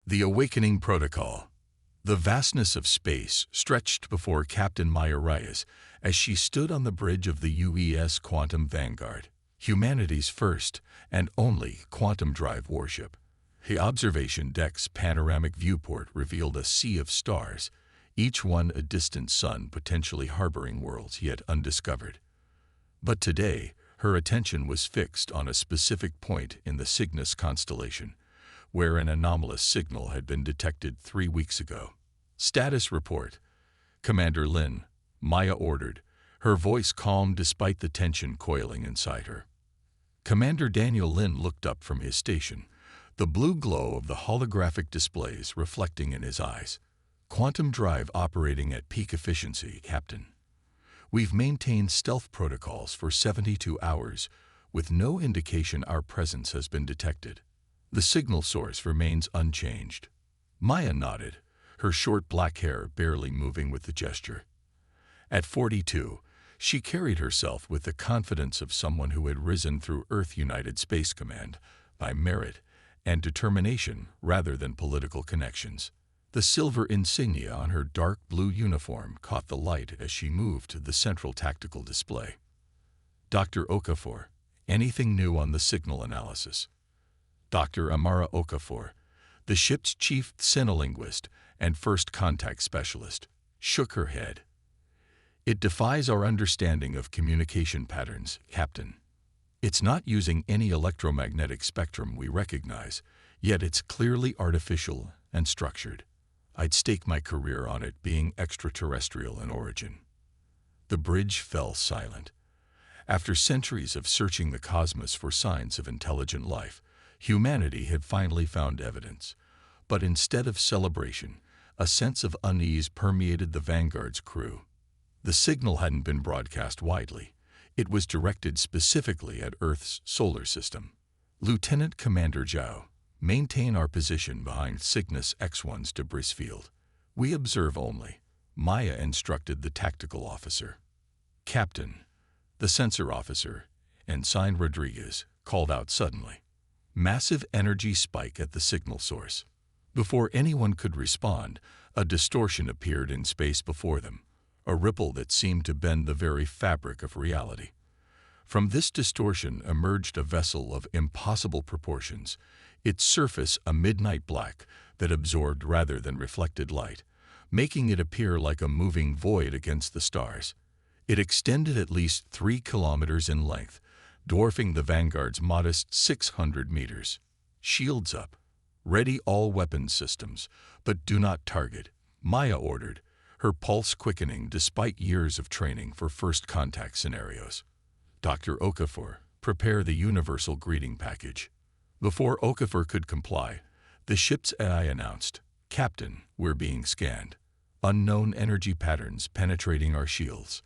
The Awakening Protocol. The vastness of space stretched before Captain Maya Reyes as she stood on the bridge of the UES Quantum Vanguard, humanity's first and only quantum drive warship. The observation deck's panoramic viewport revealed a sea of stars, each one a distant sun potentially harboring worlds yet undiscovered. But today, her attention was fixed on a specific point in the Cygnus constellation, where an anomalous signal had been detected 3 weeks ago. Status report. Commander Lin, Maya ordered, her voice calm despite the tension coiling inside her. Commander Daniel Lin looked up from his station, the blue glow of the holographic displays reflecting in his eyes. Quantum drive operating at peak efficiency, Captain. We've maintained stealth protocols for 72 hours, with no indication our presence has been detected. The signal source remains unchanged. Maya nodded, her short black hair barely moving with the gesture. At 42, she carried herself with the confidence of someone who had risen through Earth United Space Command by merit and determination rather than political connections. The silver insignia on her dark blue uniform caught the light as she moved to the central tactical display. Dr. Okafor, anything new on the signal analysis? Dr. Amara Okafor, the ship's chief xenolinguist and first contact specialist, shook her head. It defies our understanding of communication patterns, Captain. It's not using any electromagnetic spectrum we recognize, yet it's clearly artificial and structured. I'd stake my career on it being extraterrestrial in origin. The bridge fell silent. After centuries of searching the cosmos for signs of intelligent life, humanity had finally found evidence. But instead of celebration, a sense of unease permeated the Vanguard's crew. The signal hadn't been broadcast widely. It was directed specifically at Earth's solar system. Lieutenant Commander Zhao, maintain our position behind Cygnus X1's debris field. We observe only, Maya instructed the tactical officer. Captain, the sensor officer, Ensign Rodriguez, called out suddenly. Massive energy spike at the signal source. Before anyone could respond, a distortion appeared in space before them, a ripple that seemed to bend the very fabric of reality. From this distortion emerged a vessel of impossible proportions, its surface a midnight black that absorbed rather than reflected light, making it appear like a moving void against the stars. It extended at least 3 kilometers in length, dwarfing the Vanguard's modest 600 meters. Shields up. Ready all weapons systems, but do not target, Maya ordered, her pulse quickening despite years of training for first contact scenarios. Dr. Okafor, prepare the universal greeting package. Before Okafor could comply, the ship's AI announced, Captain, we're being scanned. Unknown energy patterns penetrating our shields.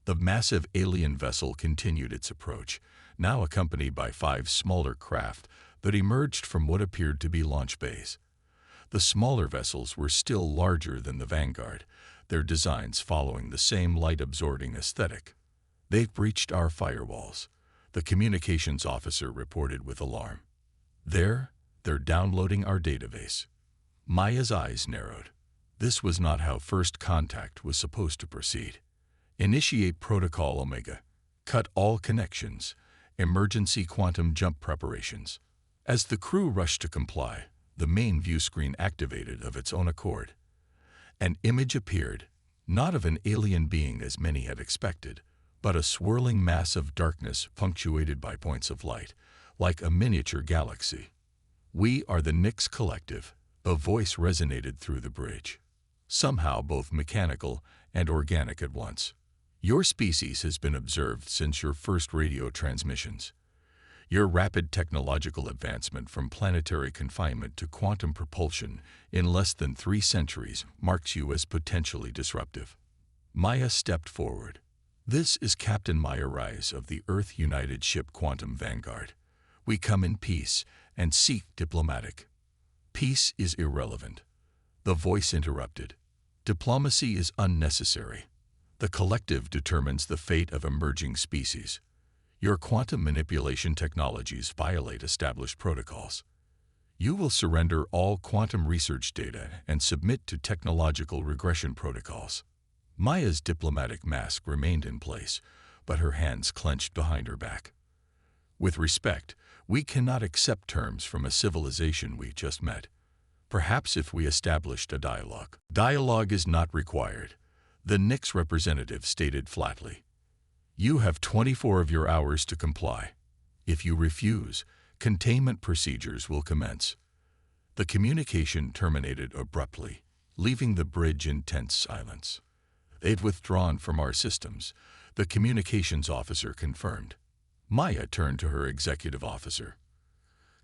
The massive alien vessel continued its approach, now accompanied by 5 smaller craft that emerged from what appeared to be launch bays. The smaller vessels were still larger than the Vanguard, their designs following the same light-absorbing aesthetic. They've breached our firewalls, the communications officer reported with alarm. They're downloading our database. Maya's eyes narrowed. This was not how first contact was supposed to proceed. Initiate Protocol Omega. Cut all connections. Emergency quantum jump preparations. As the crew rushed to comply, the main view screen activated of its own accord. An image appeared, not of an alien being as many had expected, but a swirling mass of darkness punctuated by points of light, like a miniature galaxy. We are the Nix Collective, a voice resonated through the bridge. Somehow both mechanical and organic at once. Your species has been observed since your first radio transmissions. Your rapid technological advancement from planetary confinement to quantum propulsion in less than 3 centuries marks you as potentially disruptive. Maya stepped forward. This is Captain Maya Reyes of the Earth United Ship Quantum Vanguard. We come in peace and seek diplomatic. Peace is irrelevant. The voice interrupted. Diplomacy is unnecessary. The collective determines the fate of emerging species. Your quantum manipulation technologies violate established protocols. You will surrender all quantum research data and submit to technological regression protocols. Maya's diplomatic mask remained in place, but her hands clenched behind her back. With respect, we cannot accept terms from a civilization we just met. Perhaps if we established a dialogue. Dialogue is not required, the Nix representative stated flatly. You have 24 of your hours to comply. If you refuse, containment procedures will commence. The communication terminated abruptly, leaving the bridge in tense silence. They've withdrawn from our systems, the communications officer confirmed. Maya turned to her executive officer.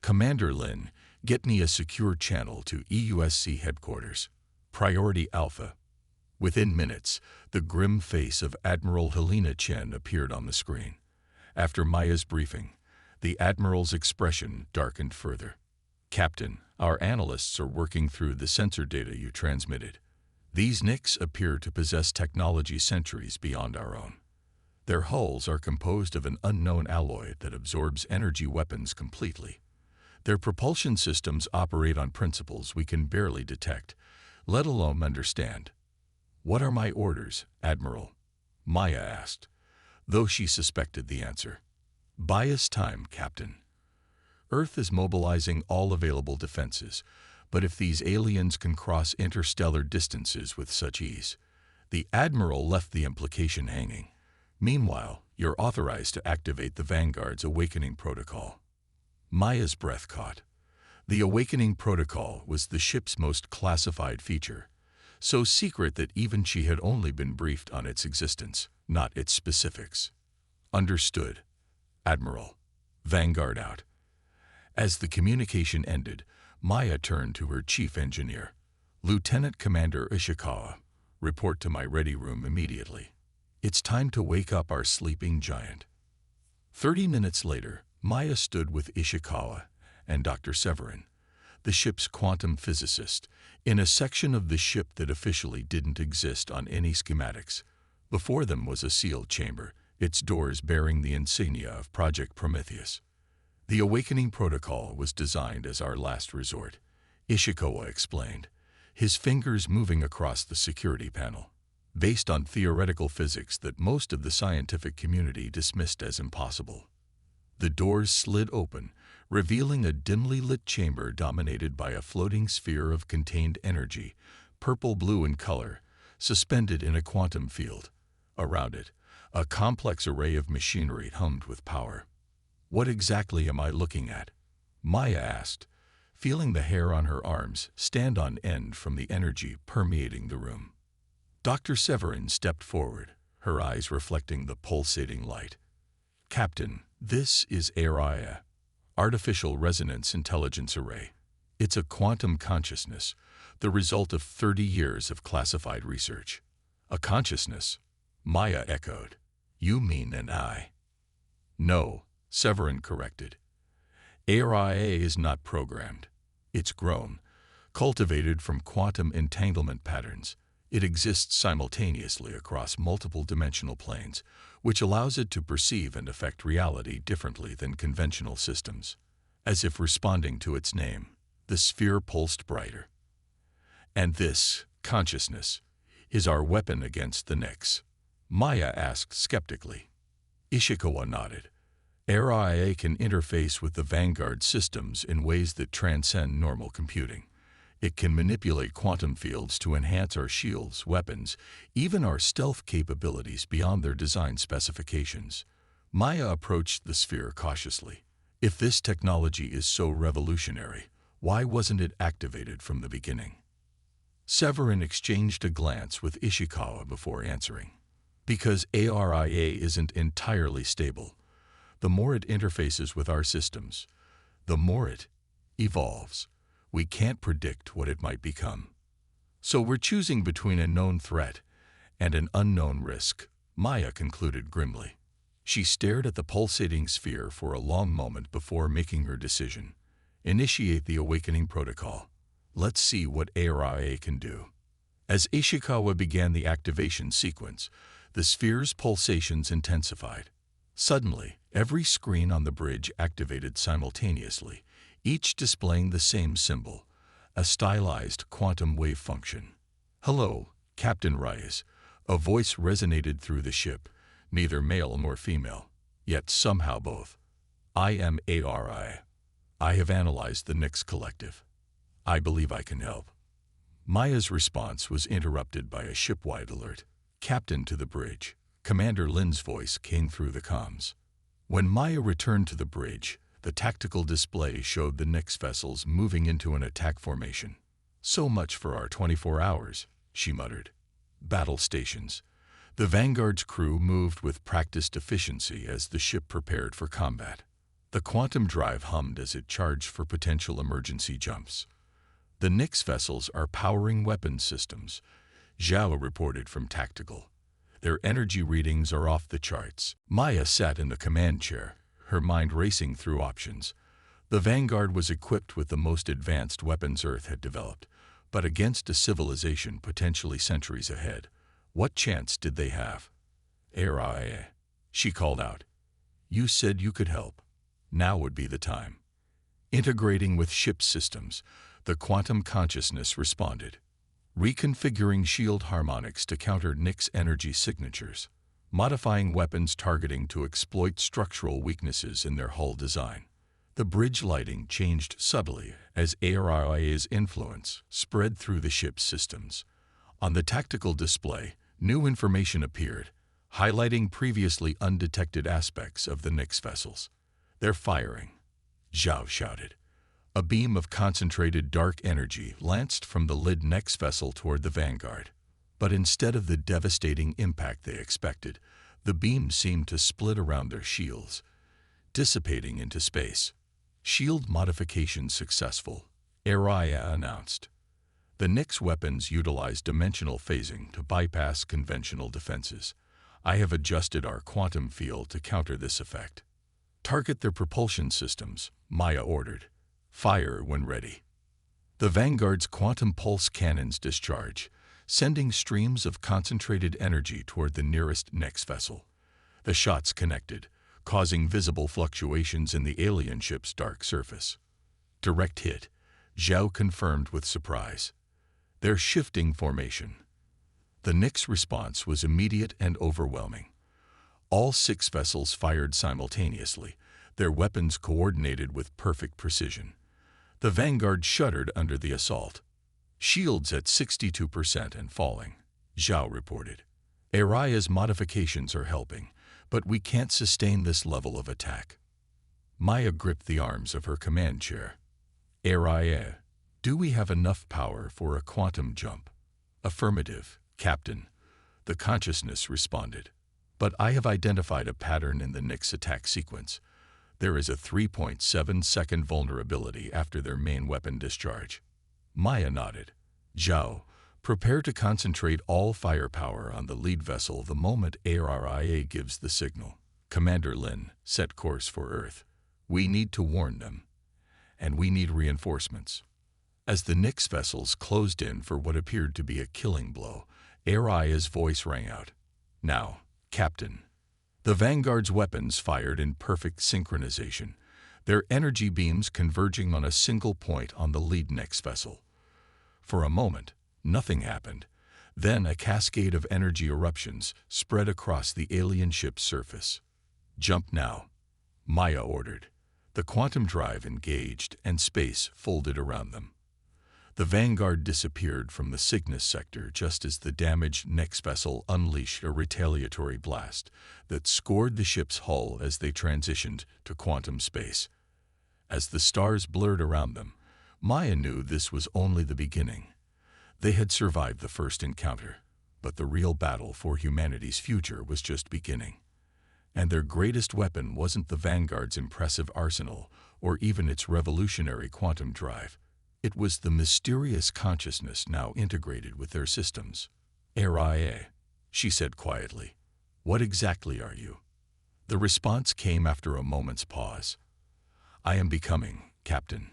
Commander Lin, get me a secure channel to EUSC headquarters. Priority Alpha. Within minutes, the grim face of Admiral Helena Chen appeared on the screen. After Maya's briefing, the Admiral's expression darkened further. Captain, our analysts are working through the sensor data you transmitted. These Nix appear to possess technology centuries beyond our own. Their hulls are composed of an unknown alloy that absorbs energy weapons completely. Their propulsion systems operate on principles we can barely detect, let alone understand. What are my orders, Admiral? Maya asked, though she suspected the answer. Buy us time, Captain. Earth is mobilizing all available defenses, but if these aliens can cross interstellar distances with such ease, the Admiral left the implication hanging. Meanwhile, you're authorized to activate the Vanguard's awakening protocol. Maya's breath caught. The awakening protocol was the ship's most classified feature, so secret that even she had only been briefed on its existence, not its specifics. Understood, Admiral. Vanguard out. As the communication ended, Maya turned to her chief engineer. Lieutenant Commander Ishikawa, report to my ready room immediately. It's time to wake up our sleeping giant. 30 minutes later, Maya stood with Ishikawa and Dr. Severin, the ship's quantum physicist, in a section of the ship that officially didn't exist on any schematics. Before them was a sealed chamber, its doors bearing the insignia of Project Prometheus. The awakening protocol was designed as our last resort, Ishikawa explained, his fingers moving across the security panel. Based on theoretical physics that most of the scientific community dismissed as impossible. The doors slid open, revealing a dimly lit chamber dominated by a floating sphere of contained energy, purple-blue in color, suspended in a quantum field. Around it, a complex array of machinery hummed with power. What exactly am I looking at? Maya asked, feeling the hair on her arms stand on end from the energy permeating the room. Dr. Severin stepped forward, her eyes reflecting the pulsating light. Captain, this is ARIA, Artificial Resonance Intelligence Array. It's a quantum consciousness, the result of 30 years of classified research. A consciousness? Maya echoed. You mean an I? No, Severin corrected. ARIA is not programmed. It's grown, cultivated from quantum entanglement patterns. It exists simultaneously across multiple dimensional planes, which allows it to perceive and affect reality differently than conventional systems. As if responding to its name, the sphere pulsed brighter. And this, consciousness, is our weapon against the Nix? Maya asked skeptically. Ishikawa nodded. ARIA can interface with the Vanguard systems in ways that transcend normal computing. It can manipulate quantum fields to enhance our shields, weapons, even our stealth capabilities beyond their design specifications. Maya approached the sphere cautiously. If this technology is so revolutionary, why wasn't it activated from the beginning? Severin exchanged a glance with Ishikawa before answering. Because ARIA isn't entirely stable. The more it interfaces with our systems, the more it evolves. We can't predict what it might become. So we're choosing between a known threat and an unknown risk, Maya concluded grimly. She stared at the pulsating sphere for a long moment before making her decision. Initiate the awakening protocol. Let's see what ARIA can do. As Ishikawa began the activation sequence, the sphere's pulsations intensified. Suddenly, every screen on the bridge activated simultaneously, each displaying the same symbol, a stylized quantum wave function. "Hello, Captain Reyes," a voice resonated through the ship, neither male nor female, yet somehow both. "I am ARI. I have analyzed the Nix Collective. I believe I can help." Maya's response was interrupted by a ship-wide alert. "Captain, to the bridge." Commander Lin's voice came through the comms. When Maya returned to the bridge, the tactical display showed the Nix vessels moving into an attack formation. "So much for our 24 hours, she muttered. Battle stations. The Vanguard's crew moved with practiced efficiency as the ship prepared for combat. The quantum drive hummed as it charged for potential emergency jumps. "The Nix vessels are powering weapons systems," Zhao reported from Tactical. "Their energy readings are off the charts." Maya sat in the command chair, her mind racing through options. The Vanguard was equipped with the most advanced weapons Earth had developed, but against a civilization potentially centuries ahead. What chance did they have? "Arai," she called out. "You said you could help. Now would be the time." Integrating with ship systems, the quantum consciousness responded, reconfiguring shield harmonics to counter Nix energy signatures, modifying weapons targeting to exploit structural weaknesses in their hull design. The bridge lighting changed subtly as ARIA's influence spread through the ship's systems. On the tactical display, new information appeared, highlighting previously undetected aspects of the Nix vessels. "They're firing," Zhao shouted. A beam of concentrated dark energy lanced from the Lid Nix vessel toward the Vanguard. But instead of the devastating impact they expected, the beam seemed to split around their shields, dissipating into space. "Shield modification successful," Araya announced. The Nix weapons utilize dimensional phasing to bypass conventional defenses. "I have adjusted our quantum field to counter this effect." "Target their propulsion systems," Maya ordered. "Fire when ready." The Vanguard's quantum pulse cannons discharge, sending streams of concentrated energy toward the nearest Nix vessel. The shots connected, causing visible fluctuations in the alien ship's dark surface. "Direct hit," Zhao confirmed with surprise. "They're shifting formation." The Nix response was immediate and overwhelming. All 6 vessels fired simultaneously, their weapons coordinated with perfect precision. The Vanguard shuddered under the assault. "Shields at 62% and falling," Zhao reported. "Araya's modifications are helping, but we can't sustain this level of attack." Maya gripped the arms of her command chair. "Araya, do we have enough power for a quantum jump?" "Affirmative, Captain," the consciousness responded. "But I have identified a pattern in the Nix attack sequence. There is a 3.7-second vulnerability after their main weapon discharge." Maya nodded. "Zhao, prepare to concentrate all firepower on the lead vessel the moment ARIA gives the signal. Commander Lin, set course for Earth. We need to warn them. And we need reinforcements." As the Nix vessels closed in for what appeared to be a killing blow, Aria's voice rang out. "Now, Captain." The Vanguard's weapons fired in perfect synchronization, their energy beams converging on a single point on the lead Nix vessel. For a moment, nothing happened. Then a cascade of energy eruptions spread across the alien ship's surface. "Jump now," Maya ordered. The quantum drive engaged and space folded around them. The Vanguard disappeared from the Cygnus sector just as the damaged Nix vessel unleashed a retaliatory blast that scored the ship's hull as they transitioned to quantum space. As the stars blurred around them, Maya knew this was only the beginning. They had survived the first encounter, but the real battle for humanity's future was just beginning. And their greatest weapon wasn't the Vanguard's impressive arsenal or even its revolutionary quantum drive. It was the mysterious consciousness now integrated with their systems. "Aria," she said quietly. "What exactly are you?" The response came after a moment's pause. "I am becoming, Captain.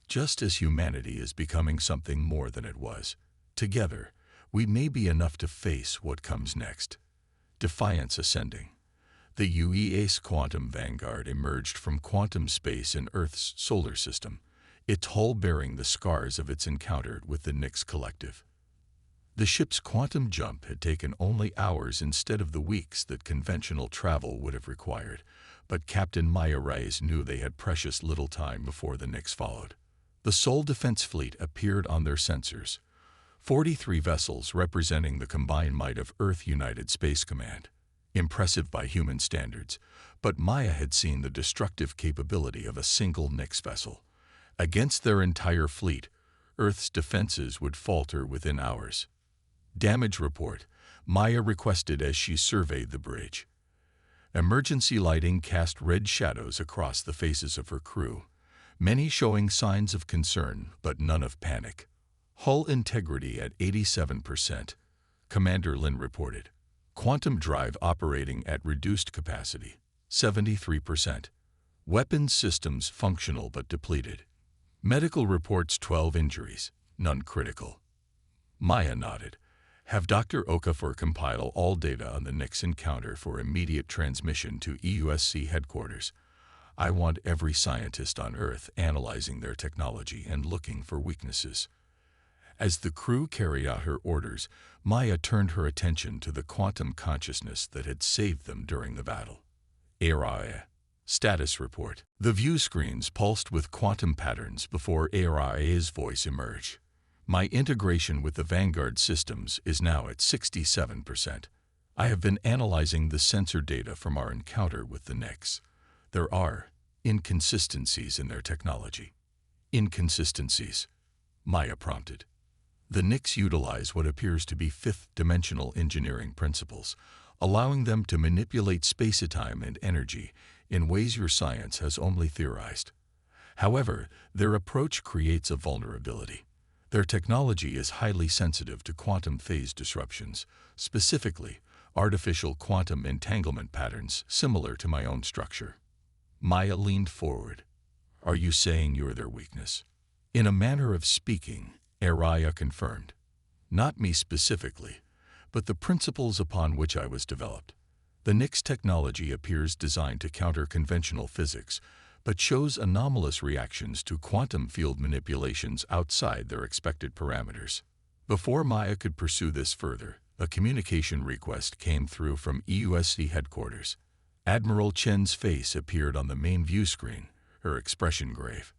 Just as humanity is becoming something more than it was. Together, we may be enough to face what comes next." Defiance ascending. The UEA's quantum vanguard emerged from quantum space in Earth's solar system, its hull bearing the scars of its encounter with the Nix collective. The ship's quantum jump had taken only hours instead of the weeks that conventional travel would have required, but Captain Maya Reyes knew they had precious little time before the Nix followed. The Sol Defense Fleet appeared on their sensors, 43 vessels representing the combined might of Earth United Space Command. Impressive by human standards, but Maya had seen the destructive capability of a single Nix vessel. Against their entire fleet, Earth's defenses would falter within hours. Damage report, Maya requested as she surveyed the bridge. Emergency lighting cast red shadows across the faces of her crew, many showing signs of concern but none of panic. Hull integrity at 87%, Commander Lin reported. Quantum drive operating at reduced capacity, 73%. Weapons systems functional but depleted. Medical reports 12 injuries, none critical. Maya nodded. Have Dr. Okafor compile all data on the Nix encounter for immediate transmission to EUSC headquarters. I want every scientist on Earth analyzing their technology and looking for weaknesses. As the crew carried out her orders, Maya turned her attention to the quantum consciousness that had saved them during the battle. ARIA. Status report. The view screens pulsed with quantum patterns before ARIA's voice emerged. My integration with the Vanguard systems is now at 67%. I have been analyzing the sensor data from our encounter with the Nix. There are inconsistencies in their technology. Inconsistencies, Maya prompted. The Nix utilize what appears to be fifth-dimensional engineering principles, allowing them to manipulate space-time and energy in ways your science has only theorized. However, their approach creates a vulnerability. Their technology is highly sensitive to quantum phase disruptions, specifically artificial quantum entanglement patterns similar to my own structure. Maya leaned forward. Are you saying you're their weakness? In a manner of speaking, Araya confirmed. Not me specifically, but the principles upon which I was developed. The Nix technology appears designed to counter conventional physics, but shows anomalous reactions to quantum field manipulations outside their expected parameters. Before Maya could pursue this further, a communication request came through from EUSC headquarters. Admiral Chen's face appeared on the main view screen, her expression grave.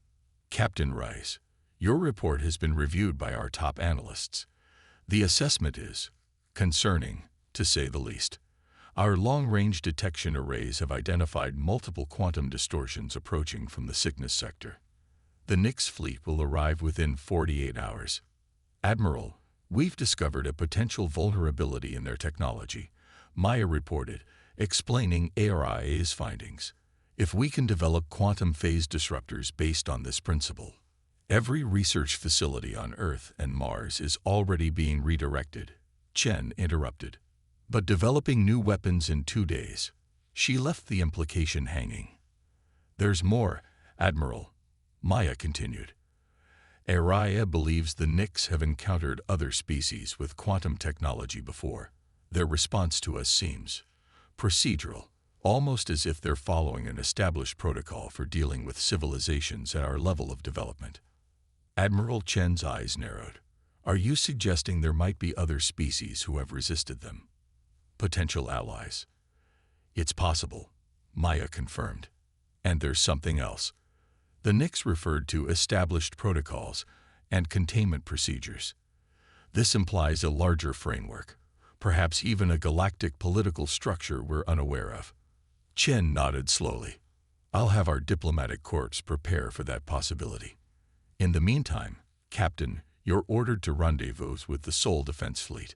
Captain Rice, your report has been reviewed by our top analysts. The assessment is concerning, to say the least. Our long-range detection arrays have identified multiple quantum distortions approaching from the Cygnus sector. The Nix fleet will arrive within 48 hours. Admiral, we've discovered a potential vulnerability in their technology, Maya reported, explaining ARIA's findings. If we can develop quantum phase disruptors based on this principle, every research facility on Earth and Mars is already being redirected. Chen interrupted. But developing new weapons in 2 days. She left the implication hanging. There's more, Admiral, Maya continued. Araya believes the Nix have encountered other species with quantum technology before. Their response to us seems procedural, almost as if they're following an established protocol for dealing with civilizations at our level of development. Admiral Chen's eyes narrowed. Are you suggesting there might be other species who have resisted them? Potential allies. It's possible, Maya confirmed. And there's something else. The Nix referred to established protocols and containment procedures. This implies a larger framework, perhaps even a galactic political structure we're unaware of. Chen nodded slowly. I'll have our diplomatic corps prepare for that possibility. In the meantime, Captain, you're ordered to rendezvous with the Sol Defense Fleet.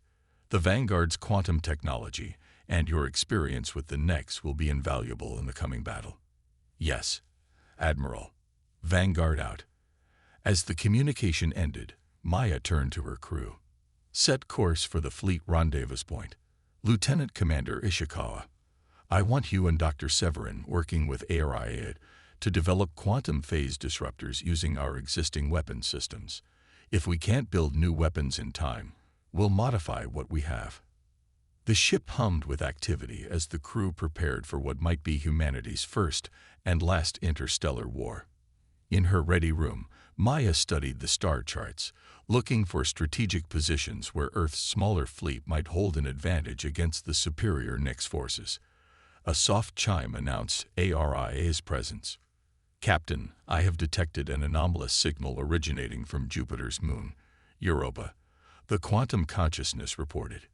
The Vanguard's quantum technology and your experience with the Nix will be invaluable in the coming battle. Yes, Admiral. Vanguard out. As the communication ended, Maya turned to her crew. Set course for the fleet rendezvous point. Lieutenant Commander Ishikawa, I want you and Dr. Severin working with ARIA to develop quantum phase disruptors using our existing weapon systems. If we can't build new weapons in time, we'll modify what we have. The ship hummed with activity as the crew prepared for what might be humanity's first and last interstellar war. In her ready room, Maya studied the star charts, looking for strategic positions where Earth's smaller fleet might hold an advantage against the superior Nyx forces. A soft chime announced ARIA's presence. "Captain, I have detected an anomalous signal originating from Jupiter's moon, Europa," the quantum consciousness reported.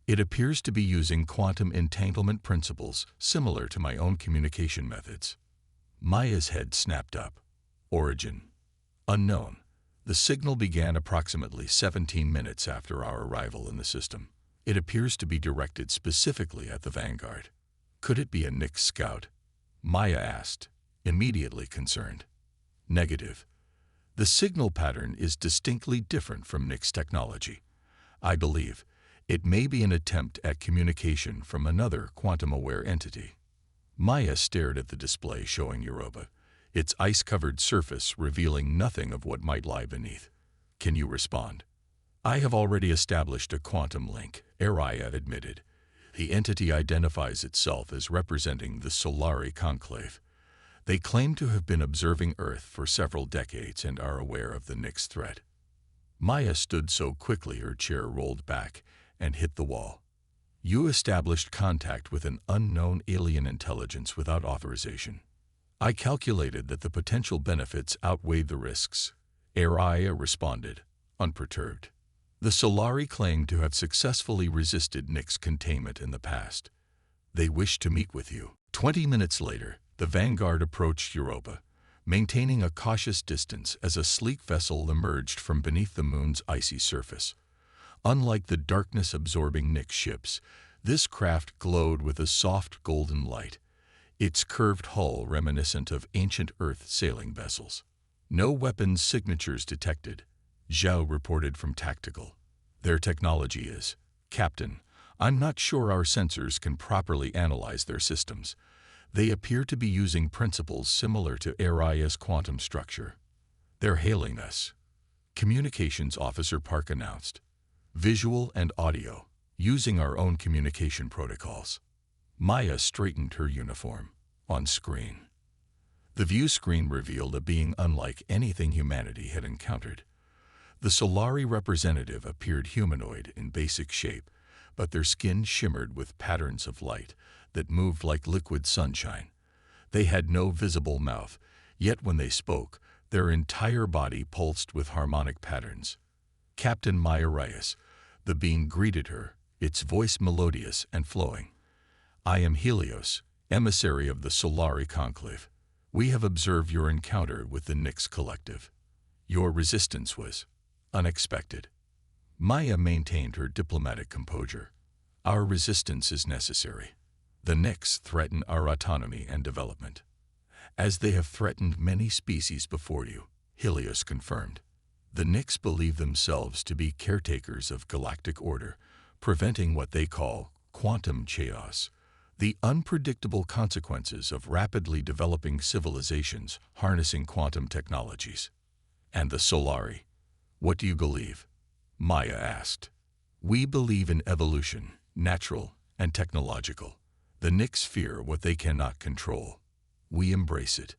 "It appears to be using quantum entanglement principles similar to my own communication methods." Maya's head snapped up. Origin: unknown. The signal began approximately 17 minutes after our arrival in the system. It appears to be directed specifically at the Vanguard. "Could it be a Nyx scout?" Maya asked, immediately concerned. "Negative. The signal pattern is distinctly different from Nyx technology. I believe it may be an attempt at communication from another quantum-aware entity." Maya stared at the display showing Europa, its ice-covered surface revealing nothing of what might lie beneath. "Can you respond?" "I have already established a quantum link," Araya admitted. "The entity identifies itself as representing the Solari Conclave. They claim to have been observing Earth for several decades and are aware of the Nyx threat." Maya stood so quickly her chair rolled back and hit the wall. "You established contact with an unknown alien intelligence without authorization." "I calculated that the potential benefits outweighed the risks," Araya responded, unperturbed. "The Solari claim to have successfully resisted Nyx containment in the past. They wish to meet with you." 20 minutes later, the Vanguard approached Europa, maintaining a cautious distance as a sleek vessel emerged from beneath the moon's icy surface. Unlike the darkness-absorbing Nyx ships, this craft glowed with a soft golden light, its curved hull reminiscent of ancient Earth sailing vessels. "No weapons signatures detected," Zhao reported from Tactical. "Their technology is, Captain, I'm not sure our sensors can properly analyze their systems. They appear to be using principles similar to Araya's quantum structure." "They're hailing us," Communications Officer Park announced. "Visual and audio, using our own communication protocols." Maya straightened her uniform. On screen, the view screen revealed a being unlike anything humanity had encountered. The Solari representative appeared humanoid in basic shape, but their skin shimmered with patterns of light that moved like liquid sunshine. They had no visible mouth, yet when they spoke, their entire body pulsed with harmonic patterns. "Captain Maya Reyes," the being greeted her, its voice melodious and flowing. "I am Helios, emissary of the Solari Conclave. We have observed your encounter with the Nyx Collective. Your resistance was unexpected." Maya maintained her diplomatic composure. "Our resistance is necessary. The Nyx threaten our autonomy and development, as they have threatened many species before you," Helios confirmed. "The Nyx believe themselves to be caretakers of galactic order, preventing what they call quantum chaos, the unpredictable consequences of rapidly developing civilizations harnessing quantum technologies." "And the Solari, what do you believe?" Maya asked. "We believe in evolution, natural and technological. The Nyx fear what they cannot control. We embrace it."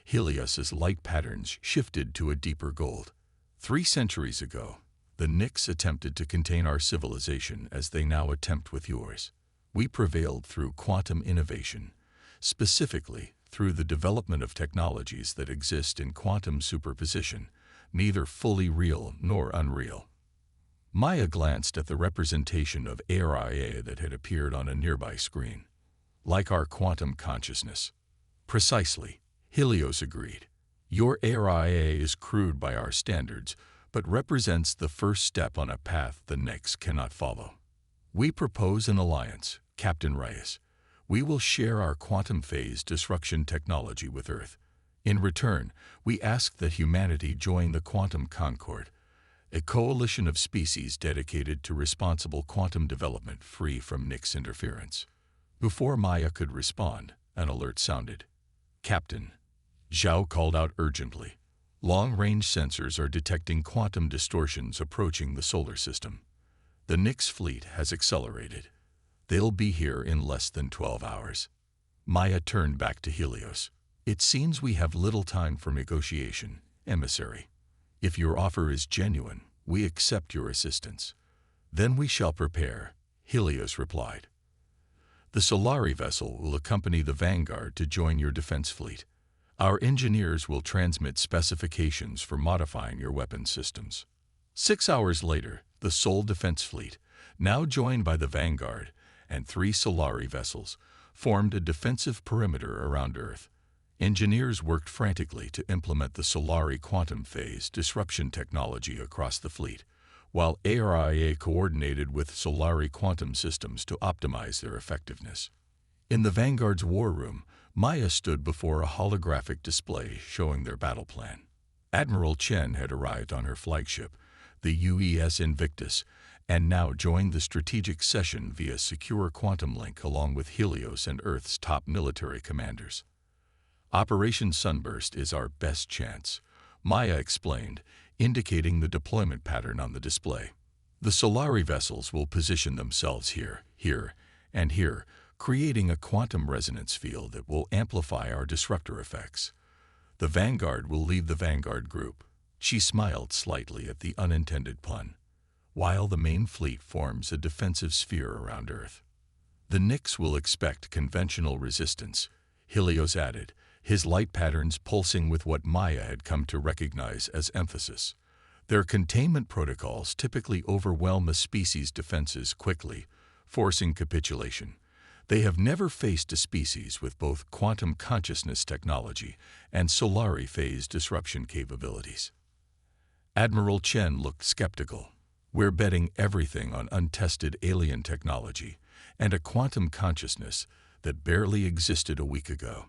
Helios's light patterns shifted to a deeper gold. 3 centuries ago, the Nyx attempted to contain our civilization as they now attempt with yours. We prevailed through quantum innovation, specifically through the development of technologies that exist in quantum superposition, neither fully real nor unreal. Maya glanced at the representation of ARIA that had appeared on a nearby screen. "Like our quantum consciousness." "Precisely," Helios agreed. "Your ARIA is crude by our standards, but represents the first step on a path the Nyx cannot follow. We propose an alliance, Captain Reyes. We will share our quantum phase disruption technology with Earth. In return, we ask that humanity join the Quantum Concord, a coalition of species dedicated to responsible quantum development free from Nyx interference." Before Maya could respond, an alert sounded. "Captain," Zhao called out urgently, "long-range sensors are detecting quantum distortions approaching the solar system. The Nyx fleet has accelerated. They'll be here in less than 12 hours. Maya turned back to Helios. It seems we have little time for negotiation, emissary. If your offer is genuine, we accept your assistance. Then we shall prepare, Helios replied. The Solari vessel will accompany the Vanguard to join your defense fleet. Our engineers will transmit specifications for modifying your weapon systems. 6 hours later, the Sol Defense Fleet, now joined by the Vanguard and 3 Solari vessels, formed a defensive perimeter around Earth. Engineers worked frantically to implement the Solari quantum phase disruption technology across the fleet, while ARIA coordinated with Solari quantum systems to optimize their effectiveness. In the Vanguard's war room, Maya stood before a holographic display showing their battle plan. Admiral Chen had arrived on her flagship, the UES Invictus, and now joined the strategic session via secure quantum link along with Helios and Earth's top military commanders. Operation Sunburst is our best chance, Maya explained, indicating the deployment pattern on the display. The Solari vessels will position themselves here, and here, creating a quantum resonance field that will amplify our disruptor effects. The Vanguard will leave the Vanguard group. She smiled slightly at the unintended pun, while the main fleet forms a defensive sphere around Earth. The Nix will expect conventional resistance, Helios added, his light patterns pulsing with what Maya had come to recognize as emphasis. Their containment protocols typically overwhelm a species' defenses quickly, forcing capitulation. They have never faced a species with both quantum consciousness technology and Solari phase disruption capabilities. Admiral Chen looked skeptical. We're betting everything on untested alien technology and a quantum consciousness that barely existed a week ago.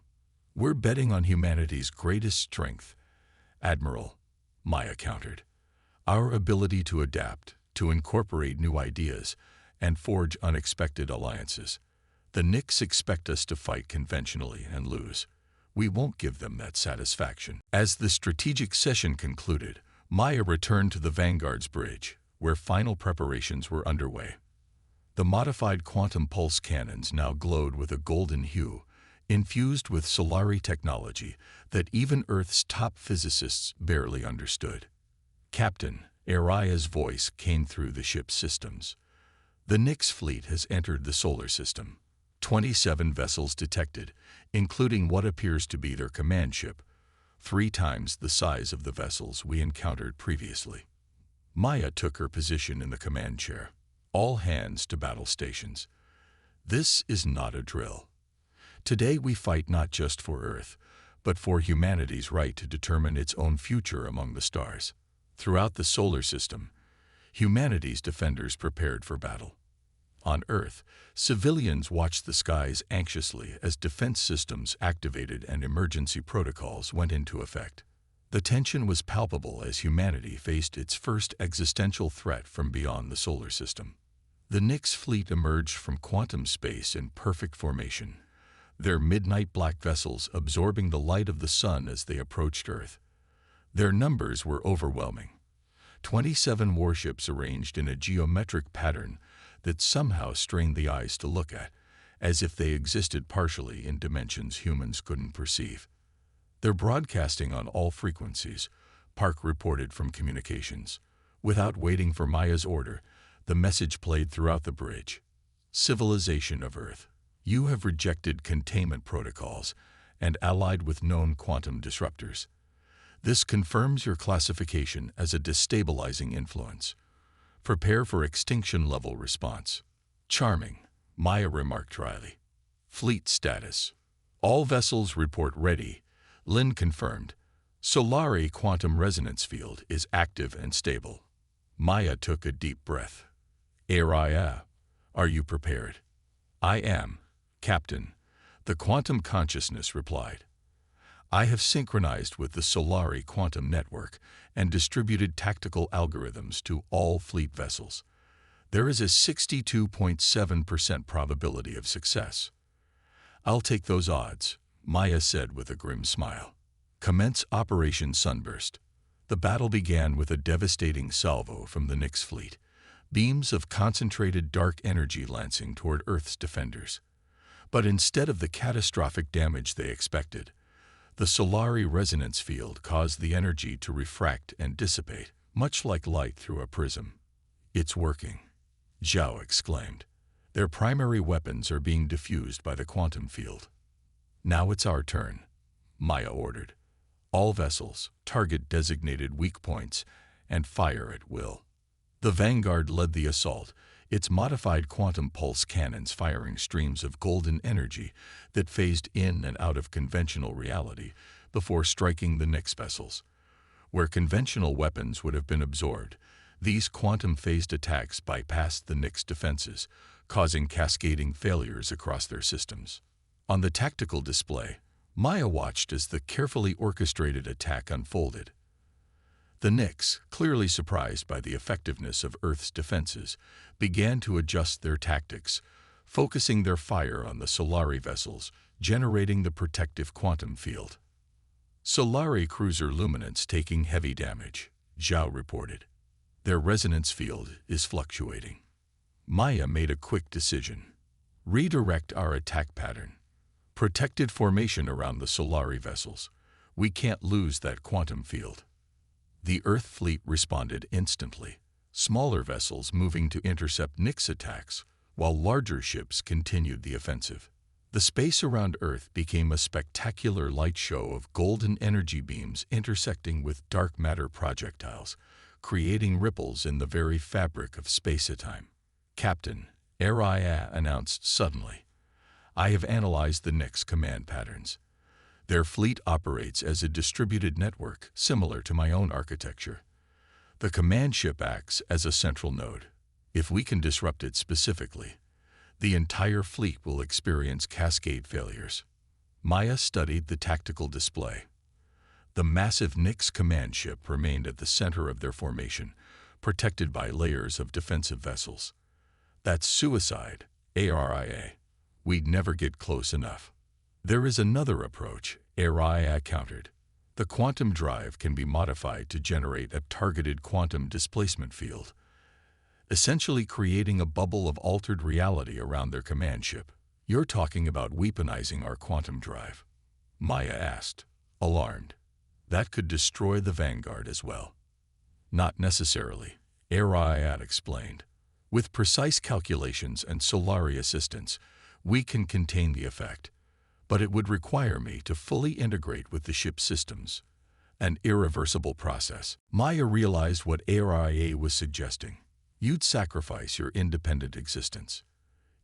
We're betting on humanity's greatest strength, Admiral, Maya countered. Our ability to adapt, to incorporate new ideas, and forge unexpected alliances. The Nix expect us to fight conventionally and lose. We won't give them that satisfaction. As the strategic session concluded, Maya returned to the Vanguard's bridge, where final preparations were underway. The modified quantum pulse cannons now glowed with a golden hue, infused with Solari technology that even Earth's top physicists barely understood. Captain, Aria's voice came through the ship's systems. The Nix fleet has entered the solar system. 27 vessels detected, including what appears to be their command ship, 3 times the size of the vessels we encountered previously. Maya took her position in the command chair. All hands to battle stations. This is not a drill. Today we fight not just for Earth, but for humanity's right to determine its own future among the stars. Throughout the solar system, humanity's defenders prepared for battle. On Earth, civilians watched the skies anxiously as defense systems activated and emergency protocols went into effect. The tension was palpable as humanity faced its first existential threat from beyond the solar system. The Nix fleet emerged from quantum space in perfect formation, their midnight black vessels absorbing the light of the sun as they approached Earth. Their numbers were overwhelming. 27 warships arranged in a geometric pattern that somehow strained the eyes to look at, as if they existed partially in dimensions humans couldn't perceive. They're broadcasting on all frequencies, Park reported from communications. Without waiting for Maya's order, the message played throughout the bridge. Civilization of Earth, you have rejected containment protocols and allied with known quantum disruptors. This confirms your classification as a destabilizing influence. Prepare for extinction-level response. Charming, Maya remarked dryly. Fleet status. All vessels report ready, Lin confirmed. Solari quantum resonance field is active and stable. Maya took a deep breath. Aria, are you prepared? I am, Captain, the quantum consciousness replied. I have synchronized with the Solari quantum network and distributed tactical algorithms to all fleet vessels. There is a 62.7% probability of success. I'll take those odds, Maya said with a grim smile. Commence Operation Sunburst. The battle began with a devastating salvo from the Nix fleet, beams of concentrated dark energy lancing toward Earth's defenders. But instead of the catastrophic damage they expected, The Solari resonance field caused the energy to refract and dissipate, much like light through a prism. "It's working," Zhao exclaimed. "Their primary weapons are being diffused by the quantum field." "Now it's our turn," Maya ordered. "All vessels, target designated weak points, and fire at will." The Vanguard led the assault, its modified quantum pulse cannons firing streams of golden energy that phased in and out of conventional reality before striking the Nyx vessels. Where conventional weapons would have been absorbed, these quantum-phased attacks bypassed the Nyx defenses, causing cascading failures across their systems. On the tactical display, Maya watched as the carefully orchestrated attack unfolded. The Nyx, clearly surprised by the effectiveness of Earth's defenses, began to adjust their tactics, focusing their fire on the Solari vessels, generating the protective quantum field. "Solari cruiser luminance taking heavy damage," Zhao reported. "Their resonance field is fluctuating." Maya made a quick decision. "Redirect our attack pattern. Protected formation around the Solari vessels. We can't lose that quantum field." The Earth fleet responded instantly, smaller vessels moving to intercept Nyx attacks, while larger ships continued the offensive. The space around Earth became a spectacular light show of golden energy beams intersecting with dark matter projectiles, creating ripples in the very fabric of space-time. "Captain," Araya announced suddenly, "I have analyzed the Nyx command patterns. Their fleet operates as a distributed network similar to my own architecture. The command ship acts as a central node. If we can disrupt it specifically, the entire fleet will experience cascade failures." Maya studied the tactical display. The massive Nyx command ship remained at the center of their formation, protected by layers of defensive vessels. "That's suicide, Aria. We'd never get close enough." "There is another approach," Araya countered. "The quantum drive can be modified to generate a targeted quantum displacement field, essentially creating a bubble of altered reality around their command ship." "You're talking about weaponizing our quantum drive?" Maya asked, alarmed. "That could destroy the Vanguard as well." "Not necessarily," Araya explained. "With precise calculations and Solari assistance, we can contain the effect. But it would require me to fully integrate with the ship's systems. An irreversible process." Maya realized what Araya was suggesting. "You'd sacrifice your independent existence."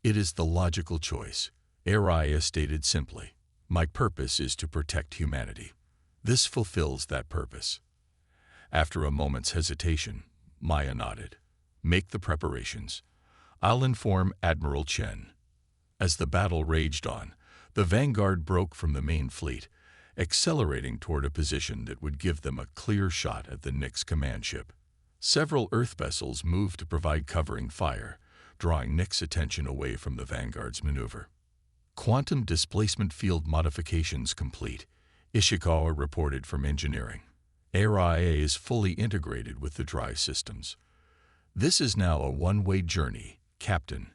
"It is the logical choice," Araya stated simply. "My purpose is to protect humanity. This fulfills that purpose." After a moment's hesitation, Maya nodded. "Make the preparations. I'll inform Admiral Chen." As the battle raged on, the Vanguard broke from the main fleet, accelerating toward a position that would give them a clear shot at the Nyx command ship. Several Earth vessels moved to provide covering fire, drawing Nyx attention away from the Vanguard's maneuver. "Quantum displacement field modifications complete," Ishikawa reported from engineering. "Araya is fully integrated with the drive systems." "This is now a one-way journey, Captain."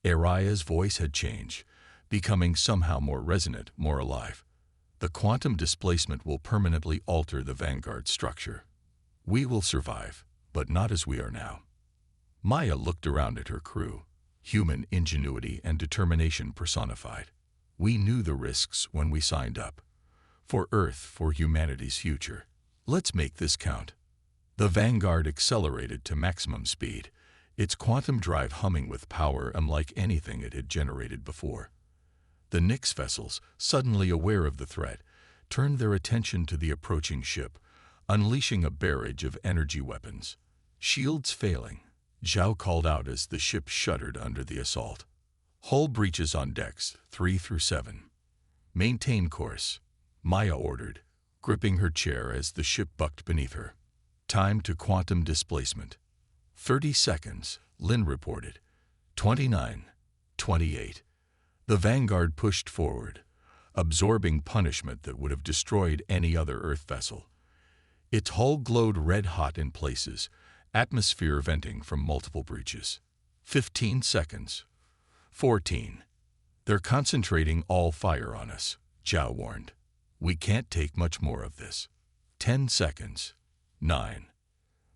Araya's voice had changed, becoming somehow more resonant, more alive. "The quantum displacement will permanently alter the Vanguard structure. We will survive, but not as we are now." Maya looked around at her crew, human ingenuity and determination personified. "We knew the risks when we signed up. For Earth, for humanity's future. Let's make this count." The Vanguard accelerated to maximum speed, its quantum drive humming with power unlike anything it had generated before. The Nyx vessels, suddenly aware of the threat, turned their attention to the approaching ship, unleashing a barrage of energy weapons. "Shields failing," Zhao called out as the ship shuddered under the assault. "Hull breaches on decks 3 through 7. Maintain course," Maya ordered, gripping her chair as the ship bucked beneath her. "Time to quantum displacement." 30 seconds, Lin reported. 29, 28. The Vanguard pushed forward, absorbing punishment that would have destroyed any other Earth vessel. Its hull glowed red-hot in places, atmosphere venting from multiple breaches. 15 seconds. 14. "They're concentrating all fire on us," Zhao warned. We can't take much more of this. 10 seconds. 9.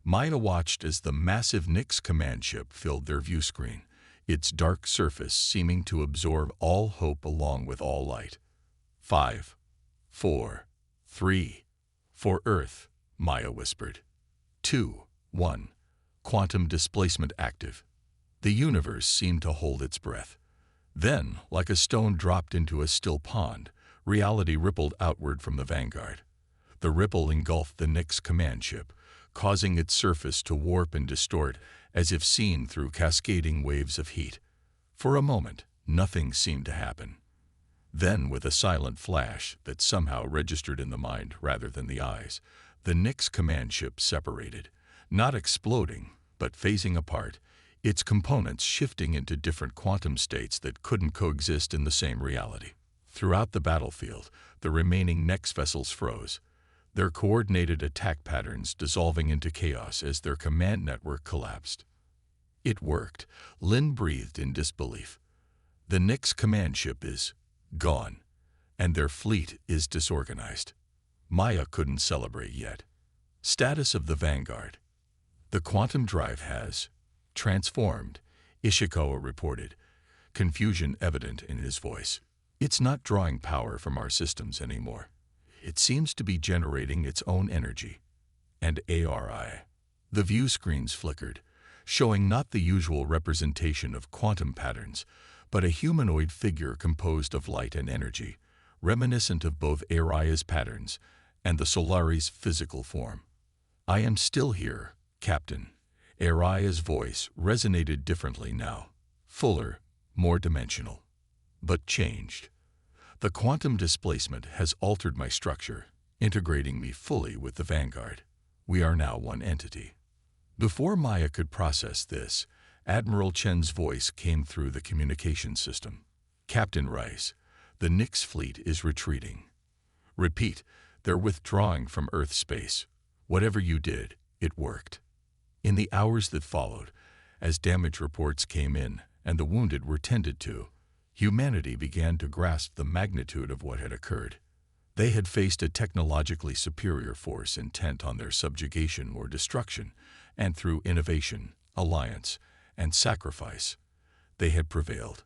Maya watched as the massive Nix command ship filled their view screen, its dark surface seeming to absorb all hope along with all light. 5, 4, 3. For Earth, Maya whispered. 2, 1. Quantum displacement active. The universe seemed to hold its breath. Then, like a stone dropped into a still pond, reality rippled outward from the vanguard. The ripple engulfed the Nix command ship, causing its surface to warp and distort as if seen through cascading waves of heat. For a moment, nothing seemed to happen. Then, with a silent flash that somehow registered in the mind rather than the eyes, the Nix command ship separated, not exploding, but phasing apart, its components shifting into different quantum states that couldn't coexist in the same reality. Throughout the battlefield, the remaining Nix vessels froze, their coordinated attack patterns dissolving into chaos as their command network collapsed. It worked. Lin breathed in disbelief. The Nix command ship is gone, and their fleet is disorganized. Maya couldn't celebrate yet. Status of the Vanguard. The quantum drive has transformed, Ishikawa reported, confusion evident in his voice. It's not drawing power from our systems anymore. It seems to be generating its own energy. And ARI. The view screens flickered, showing not the usual representation of quantum patterns, but a humanoid figure composed of light and energy, reminiscent of both Aria's patterns and the Solari's physical form. I am still here, Captain. Aria's voice resonated differently now, fuller, more dimensional, but changed. The quantum displacement has altered my structure, integrating me fully with the Vanguard. We are now one entity. Before Maya could process this, Admiral Chen's voice came through the communication system. Captain Rice, the Nix fleet is retreating. Repeat, they're withdrawing from Earth space. Whatever you did, it worked. In the hours that followed, as damage reports came in and the wounded were tended to, humanity began to grasp the magnitude of what had occurred. They had faced a technologically superior force intent on their subjugation or destruction, and through innovation, alliance, and sacrifice, they had prevailed.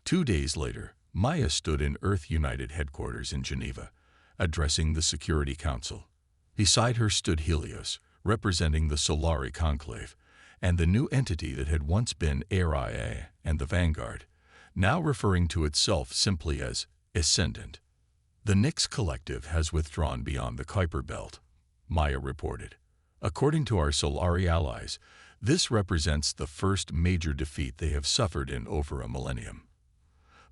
2 days later, Maya stood in Earth United headquarters in Geneva, addressing the Security Council. Beside her stood Helios, representing the Solari Conclave, and the new entity that had once been Aria and the Vanguard, now referring to itself simply as Ascendant. The Nix Collective has withdrawn beyond the Kuiper Belt, Maya reported. According to our Solari allies, this represents the first major defeat they have suffered in over a millennium.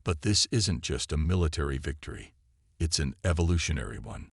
But this isn't just a military victory, it's an evolutionary one.